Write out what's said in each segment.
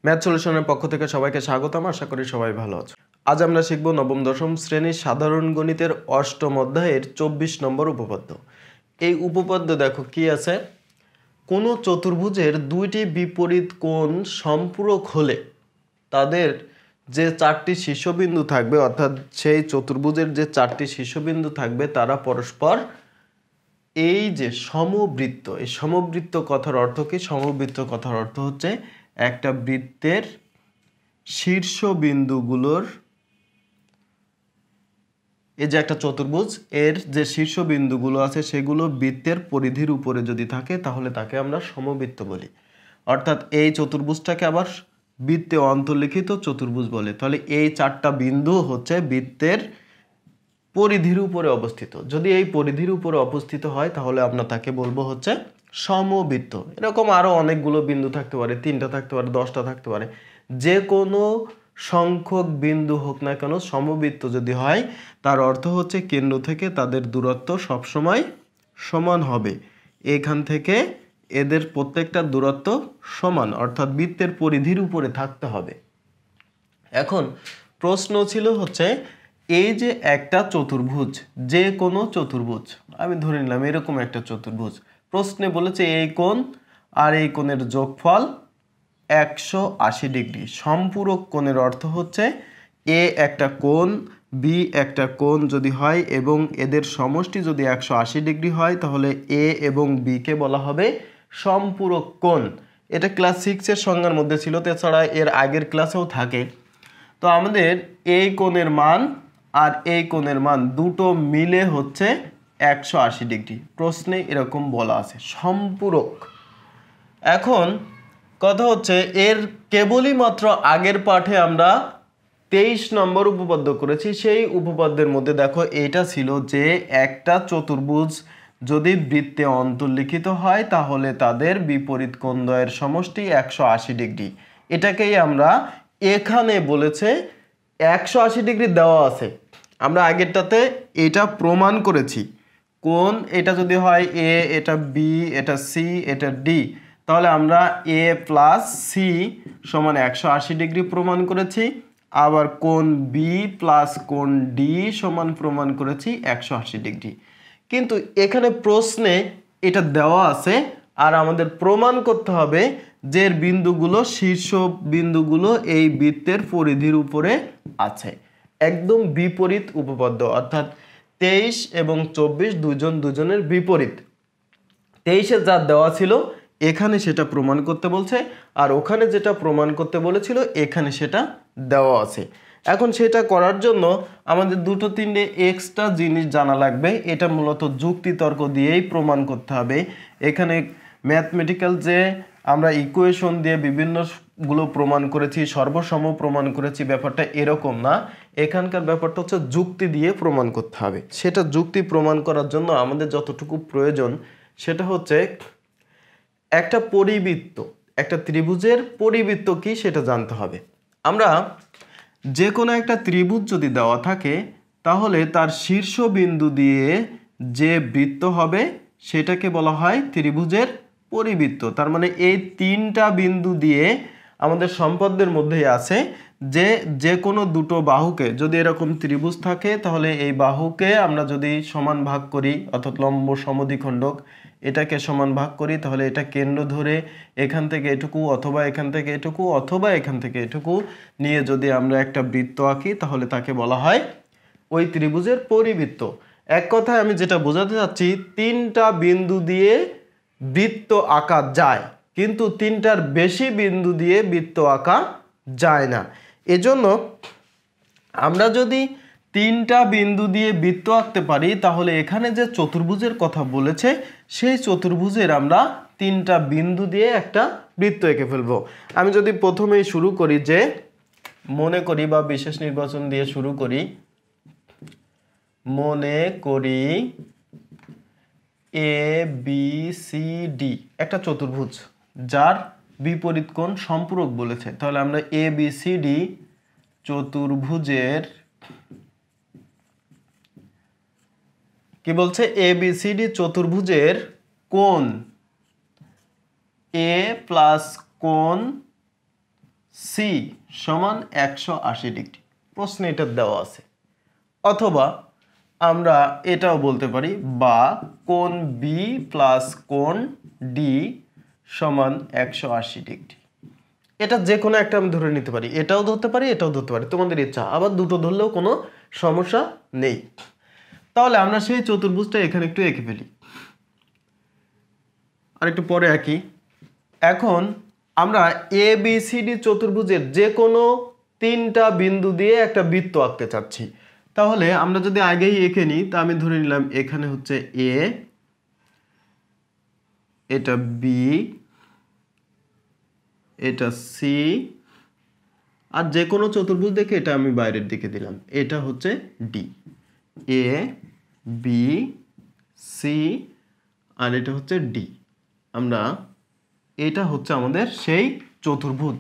Math সলিউশনের পক্ষ থেকে সবাইকে স্বাগতম। আশা করি সবাই ভালো আছে। আজ আমরা শিখব নবম দশম শ্রেণীর সাধারণ গণিতের অষ্টম অধ্যায়ের 24 নম্বর উপপাদ্য। এই উপপাদ্য দেখো কি আছে, কোনো চতুর্ভুজের দুইটি বিপরীত কোণ সম্পূরক হলে তাদের যে চারটি শীর্ষবিন্দু থাকবে, অর্থাৎ সেই চতুর্ভুজের যে চারটি শীর্ষবিন্দু থাকবে তারা পরস্পর এই যে সমবৃত্ত, এই সমবৃত্ত কথার অর্থ কি? সমবৃত্ত কথার অর্থ হচ্ছে একটা বৃত্তের শীর্ষবিন্দুগুলোর, এই যে একটা চতুর্ভুজ এর যে শীর্ষবিন্দুগুলো আছে সেগুলো বৃত্তের পরিধির উপরে যদি থাকে তাহলে তাকে আমরা সমবৃত্ত বলি। অর্থাৎ এই চতুর্ভুজটাকে আবার বৃত্তে অন্তর্লিখিত চতুর্ভুজ বলে। তাহলে এই চারটা বিন্দু হচ্ছে বৃত্তের পরিধির উপরে অবস্থিত। যদি এই পরিধির উপরে অবস্থিত হয় তাহলে আমরা তাকে বলবো হচ্ছে সমবৃত্ত। এরকম আরো অনেকগুলো বিন্দু থাকতে পারে, 3টা থাকতে পারে, 10টা থাকতে পারে। যে কোনো সংখ্যক বিন্দু হোক না কেন, সমবৃত্ত যদি হয় তার অর্থ হচ্ছে কেন্দ্র থেকে তাদের দূরত্ব সবসময় সমান হবে। এখান থেকে এদের প্রত্যেকটা দূরত্ব সমান, অর্থাৎ বৃত্তের পরিধির উপরে থাকতে হবে। এখন প্রশ্ন ছিল হচ্ছে এই যে একটা চতুর্ভুজ, যে কোনো চতুর্ভুজ, আমি ধরে নিলাম এরকম একটা চতুর্ভুজ, প্রশ্নে বলেছে এই কোণ আর এই কোণের যোগফল 180 ডিগ্রি। সম্পূরক কোণের অর্থ হচ্ছে এ একটা কোণ, বি একটা কোণ যদি হয় এবং এদের সমষ্টি যদি 180 ডিগ্রি হয় তাহলে এ এবং বি কে বলা হবে সম্পূরক কোণ। এটা ক্লাস 6-এর সংজ্ঞার মধ্যে ছিল, তাছাড়া এর আগের ক্লাসেও থাকে। তো আমাদের এই কোণের মান আর এই কোণের মান দুটো মিলে হচ্ছে 180 ডিগ্রি। প্রশ্নে এরকম বলা আছে সম্পূরক। এখন কথা হচ্ছে এর কেবলই মাত্র আগের পাঠে আমরা 23 নম্বর উপপাদ্য করেছি। সেই উপপাদ্যের মধ্যে দেখো এটা ছিল যে একটা চতুর্ভুজ যদি বৃত্তে অন্তর্লিখিত হয় তাহলে তাদের বিপরীত কোণদ্বয়ের সমষ্টি 180 ডিগ্রি। এটাকেই আমরা এখানে বলেছে 180 ডিগ্রি দেওয়া আছে। আমরা আগেরটাতে এটা প্রমাণ করেছি। কোণ এটা যদি হয় এ, এটা বি, এটা সি, এটা ডি, তাহলে আমরা এ প্লাস সি সমান 180 ডিগ্রি প্রমাণ করেছি। আবার কোণ বি প্লাস কোণ ডি সমান প্রমাণ করেছি 180 ডিগ্রি। কিন্তু এখানে প্রশ্নে এটা দেওয়া আছে আর আমাদের প্রমাণ করতে হবে যে বিন্দুগুলো, শীর্ষ বিন্দুগুলো এই বৃত্তের পরিধির উপরে আছে। একদম বিপরীত উপপাদ্য, অর্থাৎ 23 এবং 24 দুজনের বিপরীত। 23-এ যা দেওয়া ছিল এখানে সেটা প্রমাণ করতে বলছে, আর ওখানে যেটা প্রমাণ করতে বলেছিল এখানে সেটা দেওয়া আছে। এখন সেটা করার জন্য আমাদের দুটো তিনটে এক্সট্রা জিনিস জানা লাগবে। এটা মূলত যুক্তিতর্ক দিয়েই প্রমাণ করতে হবে। এখানে ম্যাথমেটিক্যাল যে আমরা ইকুয়েশন দিয়ে বিভিন্নগুলো প্রমাণ করেছি, সর্বসম প্রমাণ করেছি, ব্যাপারটা এরকম না। এখানকার ব্যাপারটা হচ্ছে যুক্তি দিয়ে প্রমাণ করতে হবে। সেটা যুক্তি প্রমাণ করার জন্য আমাদের যতটুকু প্রয়োজন সেটা হচ্ছে একটা পরিবৃত্ত, একটা ত্রিভুজের পরিবৃত্ত কি সেটা জানতে হবে। আমরা যে কোনো একটা ত্রিভুজ যদি দেওয়া থাকে তাহলে তার শীর্ষবিন্দু দিয়ে যে বৃত্ত হবে সেটাকে বলা হয় ত্রিভুজের পরিবৃত্ত। তার মানে এই 3টা বিন্দু দিয়ে আমাদের সম্পদের মধ্যেই আছে যে যে কোনো দুটো বাহুকে, যদি এরকম ত্রিভুজ থাকে তাহলে এই বাহুকে আমরা যদি সমান ভাগ করি, অর্থাৎ লম্ব সমদ্বিখণ্ডক, এটাকে সমান ভাগ করি, তাহলে এটা কেন্দ্র ধরে এখান থেকে এটুকু অথবা এখান থেকে এটুকু অথবা এখান থেকে এটুকু নিয়ে যদি আমরা একটা বৃত্ত আঁকি তাহলে তাকে বলা হয় ওই ত্রিভুজের পরিবৃত্ত। এক কথায় আমি যেটা বোঝাতে চাচ্ছি, 3টা বিন্দু দিয়ে বৃত্ত আঁকা যায় কিন্তু 3টার বেশি বিন্দু দিয়ে বৃত্ত আঁকা যায় না। এজন্য আমরা যদি 3টা বিন্দু দিয়ে বৃত্ত আঁকতে পারি তাহলে এখানে যে চতুর্ভুজের কথা বলেছে সেই চতুর্ভুজের আমরা 3টা বিন্দু দিয়ে একটা বৃত্ত এঁকে ফেলবো। আমি যদি প্রথমেই শুরু করি, যে মনে করি বা বিশেষ নির্বাচন দিয়ে শুরু করি, মনে করি এ বি সি ডি একটা চতুর্ভুজ যার বিপরীত কোণ সম্পূরক বলেছে, তাহলে আমরা এ বি সি ডি চতুর্ভুজের কি বলছে, এ বি সি ডি চতুর্ভুজের কোণ এ প্লাস কোণ সি সমান 180 ডিগ্রি, প্রশ্নে এটা দেওয়া আছে। অথবা আমরা এটাও বলতে পারি, বা কোণ বি প্লাস কোণ ডি সমান 180 ডিগ্রি। এটা যে কোনো একটা আমি ধরে নিতে পারি, এটাও ধরতে পারি, এটাও ধরতে পারি, তোমাদের ইচ্ছা। আবার দুটো ধরলেও কোনো সমস্যা নেই। তাহলে আমরা সেই চতুর্ভুজটা এখানে একটু এঁকে ফেলি, আর একটু পরে আঁকি। এখন আমরা এ বি সি ডি চতুর্ভুজের যে কোনো তিনটা বিন্দু দিয়ে একটা বৃত্ত আঁকতে চাচ্ছি। তাহলে আমরা যদি আগেই এঁকে নিই, তা আমি ধরে নিলাম এখানে হচ্ছে এ, এটা বি, এটা সি, আর যে কোনো চতুর্ভুজ দেখে এটা আমি বাইরের দিকে দিলাম, এটা হচ্ছে ডি। এ বি সি আর এটা হচ্ছে ডি। আমরা এটা হচ্ছে আমাদের সেই চতুর্ভুজ,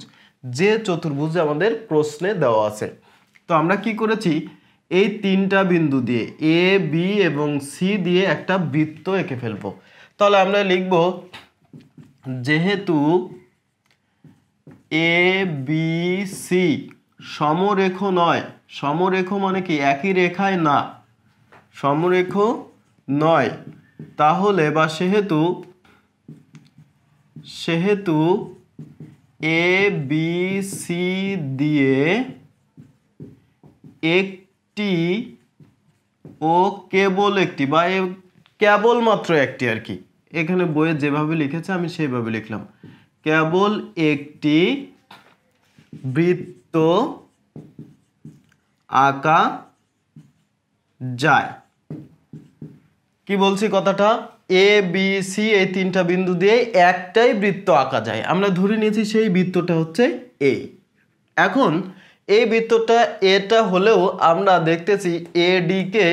যে চতুর্ভুজ আমাদের প্রশ্নে দেওয়া আছে। তো আমরা কি করেছি, এই তিনটা বিন্দু দিয়ে এ বি এবং সি দিয়ে একটা বৃত্ত এঁকে ফেলবো। তাহলে আমরা লিখব, যেহেতু এ বি সি সমরেখ নয়, সমরেখ মানে কি, একই রেখায় না, সমরেখ নয়, তাহলে বা সেহেতু এ বি সি দিয়ে একটি ও কেবল একটি, বা কেবলমাত্র একটি আর কি, এখানে বইয়ে যেভাবে লিখেছে আমি সেইভাবে লিখলাম, কেবল একটি বৃত্ত আঁকা যায়। কি বলছি কথাটা, এ বি সি এই তিনটা বিন্দু দিয়ে একটাই বৃত্ত আঁকা যায়। আমরা ধরে নিয়েছি সেই বৃত্তটা হচ্ছে এ। এখন এই বৃত্তটা এটা হলেও আমরা দেখতেছি এ ডি কে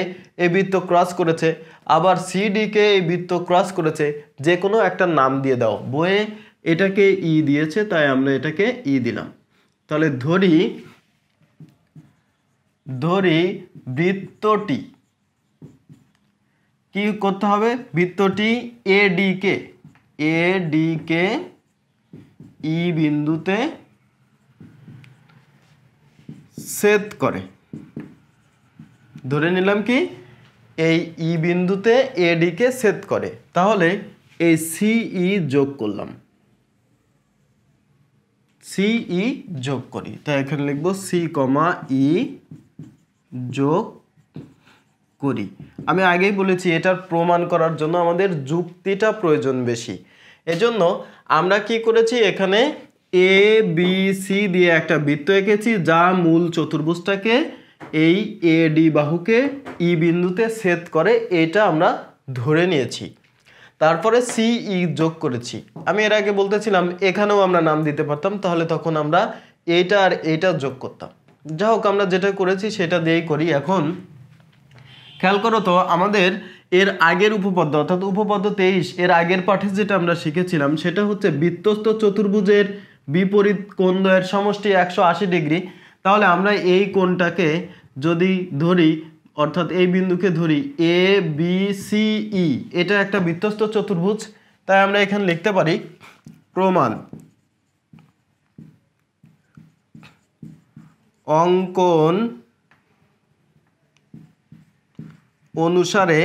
এই বৃত্ত ক্রস করেছে, আবার সি ডি কে এই বৃত্ত ক্রস করেছে। যে কোনো একটা নাম দিয়ে দাও, বইয়ে এটাকে ই দিয়েছে তাই আমরা এটাকে ই দিলাম। তাহলে ধরি বৃত্তটি, কি করতে হবে, বৃত্তটি এ ডি কে ই বিন্দুতে ছেদ করে। ধরে নিলাম কি, এই ই বিন্দুতে এ ডি কে ছেদ করে। তাহলে এই সিই যোগ করলাম, সিই যোগ করি, তাই এখানে লিখবো সি কমা ই যোগ করি। আমি আগেই বলেছি এটার প্রমাণ করার জন্য আমাদের যুক্তিটা প্রয়োজন বেশি। এজন্য আমরা কি করেছি, এখানে এ বি সি দিয়ে একটা বৃত্ত এঁকেছি, যা মূল চতুর্ভুজটাকে এই এ ডি বাহুকে ই বিন্দুতে ছেদ করে, এটা আমরা ধরে নিয়েছি। তারপরে সিই যোগ করেছি। আমি এর আগে বলতেছিলাম এখানেও আমরা নাম দিতে পারতাম, তাহলে তখন আমরা এইটা আর এইটা যোগ করতাম। যাই হোক, আমরা যেটা করেছি সেটা দিয়েই করি। এখন খেয়াল করো তো, আমাদের এর আগের উপপাদ্য অর্থাৎ উপপাদ্য 23 এর আগের পাঠে যেটা আমরা শিখেছিলাম সেটা হচ্ছে বৃত্তস্থ চতুর্ভুজের বিপরীত কোণদ্বয়ের সমষ্টি 180 ডিগ্রি। তাহলে আমরা এই কোণটাকে যদি ধরি, অর্থাৎ এই বিন্দুকে ধরি এ বি সি ই, এটা একটা বৃত্তস্থ চতুর্ভুজ। তাই আমরা এখানে লিখতে পারি, প্রমাণ অঙ্কন অনুসারে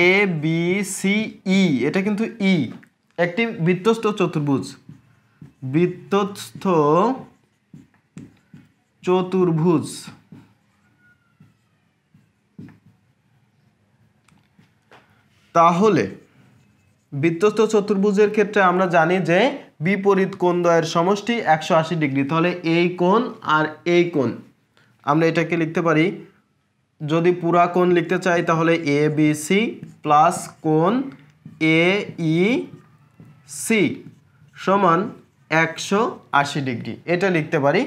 এ বি সি ই, এটা কিন্তু ই, একটি বৃত্তস্থ চতুর্ভুজ, বৃত্তস্থ চতুর্ভুজ। তাহলে বৃত্তস্থ চতুর্ভুজের ক্ষেত্রে আমরা জানি যে বিপরীত কোণদ্বয়ের সমষ্টি 180 ডিগ্রি। তাহলে এই কোণ আর এই কোণ, আমরা এটাকে লিখতে পারি, যদি পুরা কোণ লিখতে চাই তাহলে এ বি সি প্লাস কোণ এ ই সি সমান 180 ডিগ্রি, এটা লিখতে পারি।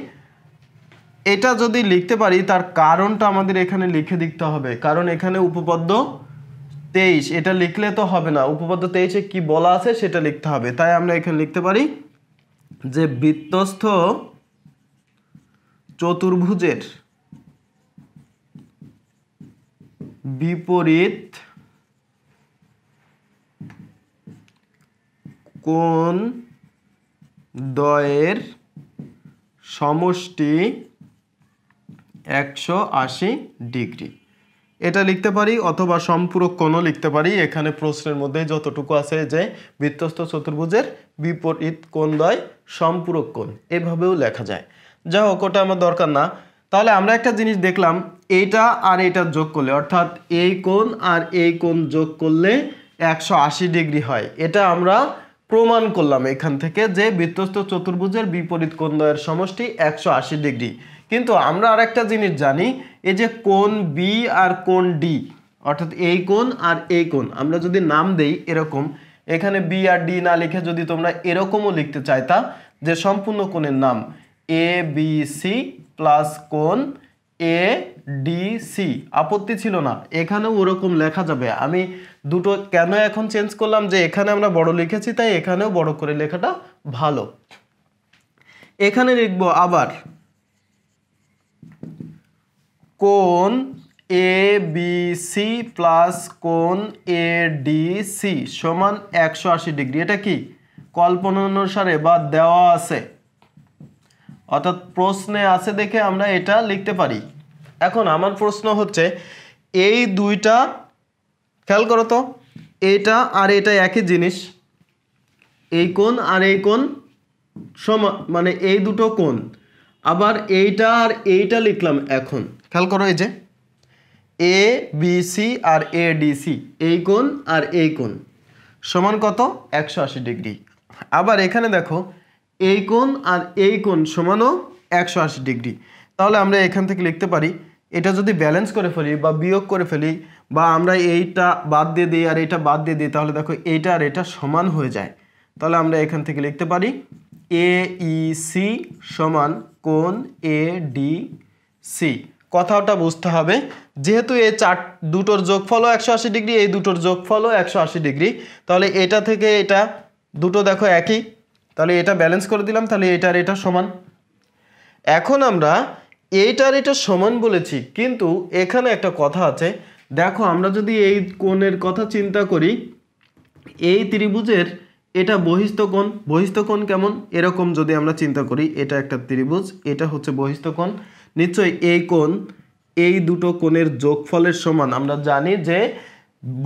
এটা যদি লিখতে পারি তার কারণটা আমাদের এখানে লিখে দিতে হবে, কারণ এখানে উপপাদ্য 23, এটা লিখলে তো হবে না, উপপাদ্য 23-এ কি বলা আছে সেটা লিখতে হবে। তাই আমরা এখানে লিখতে পারি যে বৃত্তস্থ চতুর্ভুজের বিপরীত কোণ দ্বয়ের সমষ্টি 180 ডিগ্রি, এটা লিখতে পারি, অথবা সম্পূরক কোণও লিখতে পারি। এখানে প্রশ্নের মধ্যে যতটুকু আছে যে বৃত্তস্থ চতুর্ভুজের বিপরীত কোণদ্বয় সম্পূরক কোণ, এভাবেও লেখা যায়। যা হোক, ওটা আমার দরকার না। তাহলে আমরা একটা জিনিস দেখলাম, এইটা আর এইটা যোগ করলে, অর্থাৎ এই কোণ আর এই কোণ যোগ করলে 180 ডিগ্রি হয়। এটা আমরা প্রমাণ করলাম এখান থেকে যে বৃত্তস্থ চতুর্ভুজের বিপরীত কোণদ্বয়ের সমষ্টি 180 ডিগ্রি। কিন্তু আমরা আরেকটা জিনিস জানি, এই যে কোণ বি আর কোণ ডি, অর্থাৎ এই কোণ আর এই কোণ আমরা যদি নাম দেই এরকম, এখানে বি আর ডি না লিখে যদি তোমরা এরকমও লিখতে চাইতা যে সম্পূর্ণ কোণের নাম এ বি সি প্লাস কোণ এ ডি সি, আপত্তি ছিল না, এখানেও ওরকম লেখা যাবে। আমি দুটো কেন এখন চেঞ্জ করলাম, যে এখানে আমরা বড় লিখেছি তাই এখানেও বড় করে লেখাটা ভালো। এখানে লিখবো আবার কোণ এ বি সি প্লাস কোণ এ ডি সি সমান 180 ডিগ্রি। এটা কি কল্পনা অনুসারে বা দেওয়া আছে, অর্থাৎ প্রশ্নে আছে দেখে আমরা এটা লিখতে পারি। এখন আমার প্রশ্ন হচ্ছে, এই দুইটা খেয়াল করো তো, এটা আর এটা একই জিনিস, এই কোণ আর এই কোণ সমান, মানে এই দুটো কোণ। আবার এইটা আর এইটা লিখলাম, এখন খেয়াল করো, এই যে এ বি সি আর এ ডি সি, এই কোণ আর এই কোণ সমান কত 180 ডিগ্রি। আবার এখানে দেখো এই কোণ আর এই কোণ সমানও 180 ডিগ্রি। তাহলে আমরা এখান থেকে লিখতে পারি, এটা যদি ব্যালেন্স করে ফেলি বা বিয়োগ করে ফেলি, বা আমরা এইটা বাদ দিয়ে দিই আর এইটা বাদ দিয়ে দিই, তাহলে দেখো এইটা আর এটা সমান হয়ে যায়। তাহলে আমরা এখান থেকে লিখতে পারি এ ই সি সমান কোণ এ ডি সি। কথাটা বুঝতে হবে, যেহেতু এই দুটোর যোগফলও 180 ডিগ্রি, এই দুটোর যোগফলও 180 ডিগ্রি, তাহলে এটা থেকে এটা দুটো দেখো একই, তাহলে এটা ব্যালেন্স করে দিলাম, তাহলে এটার এটা সমান। এখন আমরা এইটার এটা সমান বলেছি, কিন্তু এখানে একটা কথা আছে, দেখো আমরা যদি এই কোণের কথা চিন্তা করি, এই ত্রিভুজের এটা বহিস্থ কোণ, বহিস্থ কোণ কেমন এরকম যদি আমরা চিন্তা করি, এটা একটা ত্রিভুজ, এটা হচ্ছে বহিস্থ কোণ, নিশ্চয়ই এই কোণ এই দুটো কোণের যোগফলের সমান। আমরা জানি যে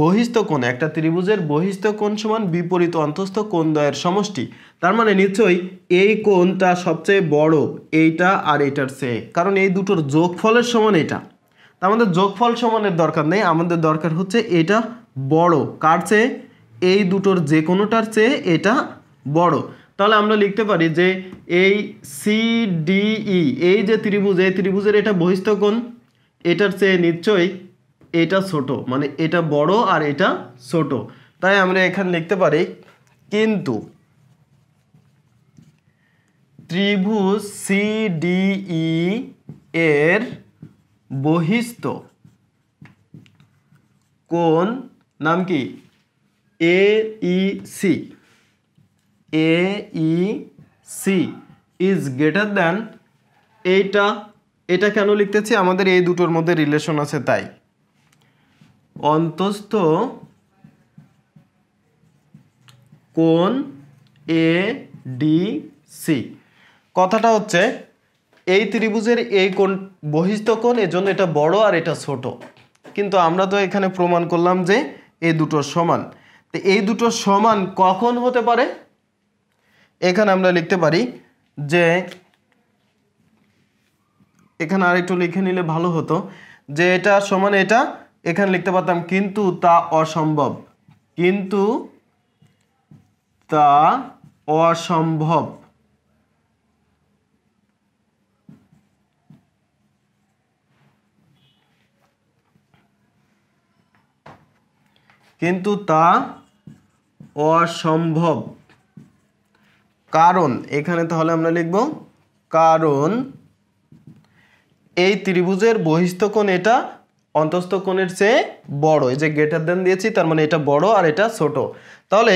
বহিস্থ কোণ, একটা ত্রিভুজের বহিস্থ কোণ সমান বিপরীত অন্তস্থ কোণদ্বয়ের সমষ্টি। তার মানে নিশ্চয়ই এই কোণটা সবচেয়ে বড় এইটা আর এটার চেয়ে, কারণ এই দুটোর যোগফলের সমান এটা। তা আমাদের যোগফল সমানের দরকার নেই, আমাদের দরকার হচ্ছে এটা বড় কার চেয়ে, এই দুটোর যে কোনোটার চেয়ে এটা বড়। তাহলে আমরা লিখতে পারি যে এই সিডিই, এই যে ত্রিভুজ, এই ত্রিভুজের এটা বহিস্থ কোণ, এটার চেয়ে নিশ্চয়ই এটা ছোট, মানে এটা বড় আর এটা ছোট। তাই আমরা এখানে লিখতে পারি কিন্তু ত্রিভুজ সিডিই এর বহিস্থ কোণ নাম কি AEC, AEC is greater than এইটা। এটা কেন লিখতেছি, আমাদের এই দুটোর মধ্যে রিলেশন আছে তাই। অন্তস্থ কোণ ADC, কথাটা হচ্ছে এই ত্রিভুজের এই কোণ বহিস্থ কোণ, এজন্য এটা বড় আর এটা ছোট। কিন্তু আমরা তো এখানে প্রমাণ করলাম যে এই দুটো সমান। তো এই দুটো সমান কখন হতে পারে, এখানে আমরা লিখতে পারি যে, এখানে আরেকটু লিখে নিলে ভালো হতো, যে এটা সমান এটা, এখানে লিখতে পারতাম কিন্তু তা অসম্ভব, কিন্তু তা অসম্ভব। কিন্তু তা অসম্ভব কারণ, এখানে তাহলে আমরা লিখব কারণ এই ত্রিভুজের বহিস্থ কোণ এটা অন্তস্থ কোণের চেয়ে বড়, এই যে গ্রেটার দেন দিয়েছি, তার মানে এটা বড় আর এটা ছোট। তাহলে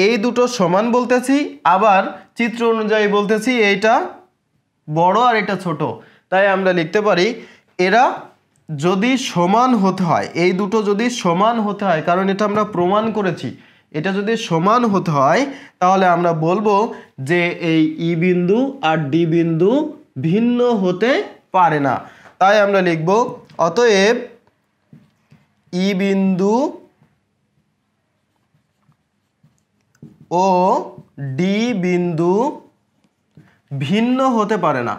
এই দুটো সমান বলতেছি, আবার চিত্র অনুযায়ী বলতেছি এইটা বড় আর এটা ছোট। তাই আমরা লিখতে পারি এরা যদি সমান হতে হয়, এই দুটো যদি সমান হতে হয়, কারণ এটা আমরা প্রমাণ করেছি এটা যদি সমান হতে হয় তাহলে আমরা বলবো যে এই ই বিন্দু আর ডি বিন্দু ভিন্ন হতে পারে না। তাই আমরা লিখব অতএব ই বিন্দু ও ডি বিন্দু ভিন্ন হতে পারে না,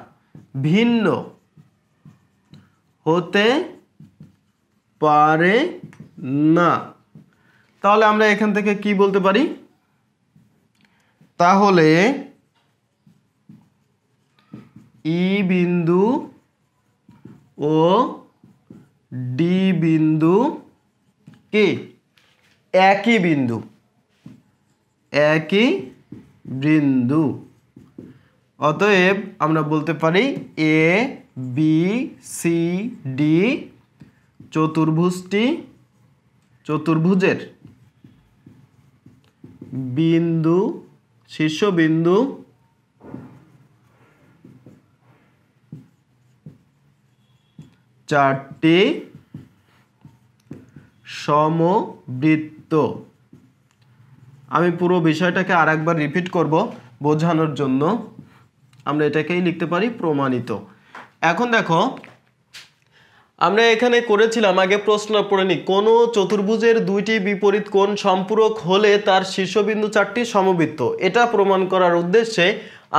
ভিন্ন হতে পারে না। তাহলে আমরা এখান থেকে কি বলতে পারি? তাহলে ই বিন্দু ও ডি বিন্দু কি একই বিন্দু, একই বিন্দু। অতএব আমরা বলতে পারি এ বি সি ডি চতুর্ভুজের বিন্দু শীর্ষবিন্দু চারটি সমবৃত্ত। আমি পুরো বিষয়টাকে আরেকবার রিপিট করব বোঝানোর জন্য। আমরা এটাকেই লিখতে পারি প্রমাণিত। এখন দেখো আমরা এখানে করেছিলাম, আগে প্রশ্ন পড়ে নি, কোন চতুর্ভুজের দুইটি বিপরীত কোণ সম্পূরক হলে তার শীর্ষবিন্দু চারটি সমবৃত্ত। এটা প্রমাণ করার উদ্দেশ্যে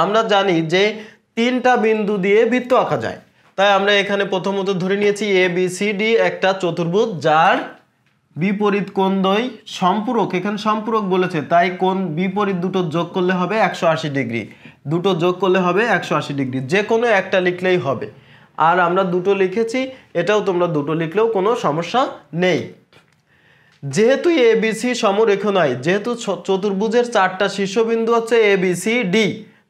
আমরা জানি যে তিনটা বিন্দু দিয়ে বৃত্ত আঁকা যায়। তাই আমরা এখানে প্রথমত ধরে নিয়েছি এ বি সি ডি একটা চতুর্ভুজ যার বিপরীত কোণদ্বয় সম্পূরক। এখানে সম্পূরক বলেছে তাই কোণ বিপরীত দুটো যোগ করলে হবে 180 ডিগ্রি, দুটো যোগ করলে হবে 180 ডিগ্রি। যে কোনো একটা লিখলেই হবে। আর আমরা দুটো লিখেছি, এটাও তোমরা দুটো লিখলেও কোনো সমস্যা নেই। যেহেতু এ বি সি সমরেখ নয়, যেহেতু চতুর্ভুজের চারটা শীর্ষবিন্দু হচ্ছে এ বি সি ডি,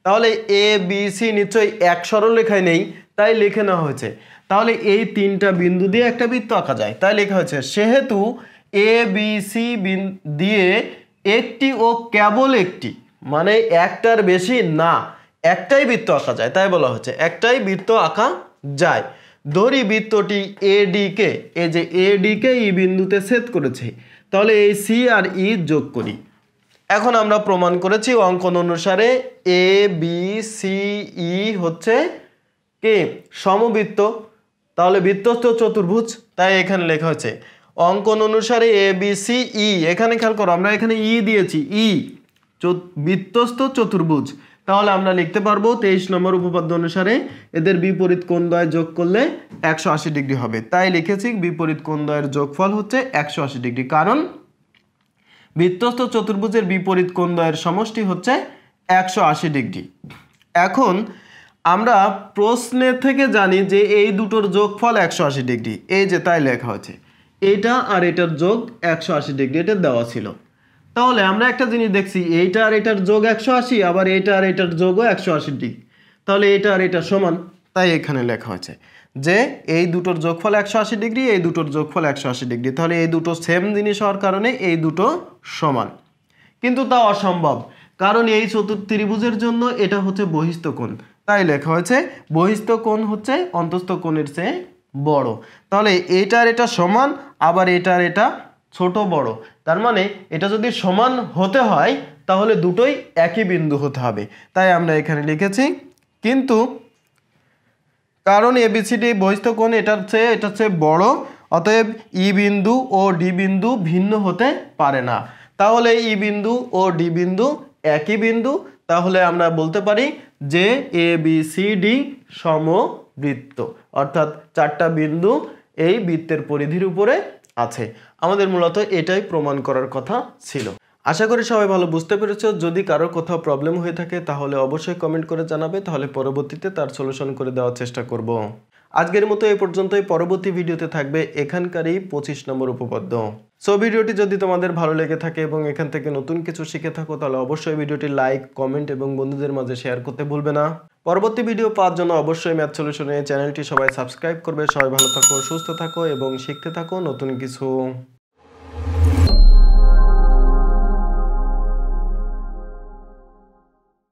তাহলে এ বি সি নিশ্চয়ই এক সরলরেখায় নেই, তাই লিখে নেওয়া হয়েছে। তাহলে এই তিনটা বিন্দু দিয়ে একটা বৃত্ত আঁকা যায়, তাই লেখা হয়েছে সেহেতু এ বি সি দিয়ে একটি ও কেবল একটি, মানে একটার বেশি না, একটাই বৃত্ত আঁকা যায়। তাই বলা হচ্ছে একটাই বৃত্ত আঁকা যায়। ধরি বৃত্তটি এডি কে, এই যে এডি কে ই বিন্দুতে ছেদ করেছে, তাহলে এই সি আর ই যোগ করি। এখন আমরা প্রমাণ করেছি অঙ্কন অনুসারে এ বি সি ই হচ্ছে কি সমবৃত্ত, তাহলে বৃত্তস্থ চতুর্ভুজ, তাই এখানে লেখা হয়েছে অঙ্কন অনুসারে এ বি সি ই। এখানে খেয়াল করো আমরা এখানে ই দিয়েছি, ই বৃত্তস্থ চতুর্ভুজ। তাহলে আমরা লিখতে পারবো 23 নম্বর উপপাদ্য অনুসারে এদের বিপরীত কোণদ্বয় যোগ করলে 180 ডিগ্রি হবে। তাই লিখেছি বিপরীত কোণদ্বয়ের যোগফল হচ্ছে 180 ডিগ্রি, কারণ বৃত্তস্থ চতুর্ভুজের বিপরীত কোণদ্বয়ের সমষ্টি হচ্ছে 180 ডিগ্রি। এখন আমরা প্রশ্নের থেকে জানি যে এই দুটোর যোগফল 180 ডিগ্রি, এই যে তাই লেখা হয়েছে এইটা আর এটার যোগ 180 ডিগ্রি, এটা দেওয়া ছিল। তাহলে আমরা একটা জিনিস দেখছি, এইটা আর এটার যোগ 180, আবার এইটা আর এটার যোগও 180 ডিগ্রি, তাহলে এইটা আর এটা সমান, তাই এখানে লেখা হয়েছে যে এই দুটোর যোগফল 180 ডিগ্রি, এই দুটোর যোগফল 180 ডিগ্রি। তাহলে এই দুটো সেম জিনিস হওয়ার কারণে এই দুটো সমান। কিন্তু তা অসম্ভব, কারণ এই ত্রিভুজের জন্য এটা হচ্ছে বহিস্থ কোণ, তাই লেখা হয়েছে বহিস্থ কোণ হচ্ছে অন্তস্থ কোণের চেয়ে বড়। তাহলে এইটা আর এটা সমান, আবার এটা আর এটা ছোট বড়, তার মানে এটা যদি সমান হতে হয় তাহলে দুটোই একই বিন্দু হতে হবে। তাই আমরা এখানে লিখেছি কিন্তু কারণ এবিসিডি বহিস্থ কোণ এটার চেয়ে বড়, অতএব ই বিন্দু ও ডি বিন্দু ভিন্ন হতে পারে না। তাহলে ই বিন্দু ও ডি বিন্দু একই বিন্দু, তাহলে আমরা বলতে পারি যে এ বি সি ডি সমবৃত্ত, অর্থাৎ চারটা বিন্দু এই বৃত্তের পরিধির উপরে আছে। আমাদের মূলত এটাই প্রমাণ করার কথা ছিল। আশা করি সবাই ভালো বুঝতে পেরেছো। যদি কারোর কোথাও প্রবলেম হয়ে থাকে তাহলে অবশ্যই কমেন্ট করে জানাবে, তাহলে পরবর্তীতে তার সলিউশন করে দেওয়ার চেষ্টা করব। আজকের মতো এই পর্যন্তই। পরবর্তী ভিডিওতে থাকবে এখানকারই 25 নম্বর উপপাদ্য। সো ভিডিওটি যদি তোমাদের ভালো লেগে থাকে এবং এখান থেকে নতুন কিছু শিখে থাকো তাহলে অবশ্যই ভিডিওটি লাইক, কমেন্ট এবং বন্ধুদের মাঝে শেয়ার করতে ভুলবে না। পরবর্তী ভিডিও পাওয়ার জন্য অবশ্যই ম্যাথ সলিউশনের চ্যানেলটি সবাই সাবস্ক্রাইব করবে। সবাই ভালো থাকো, সুস্থ থাকো এবং শিখতে থাকো নতুন কিছু।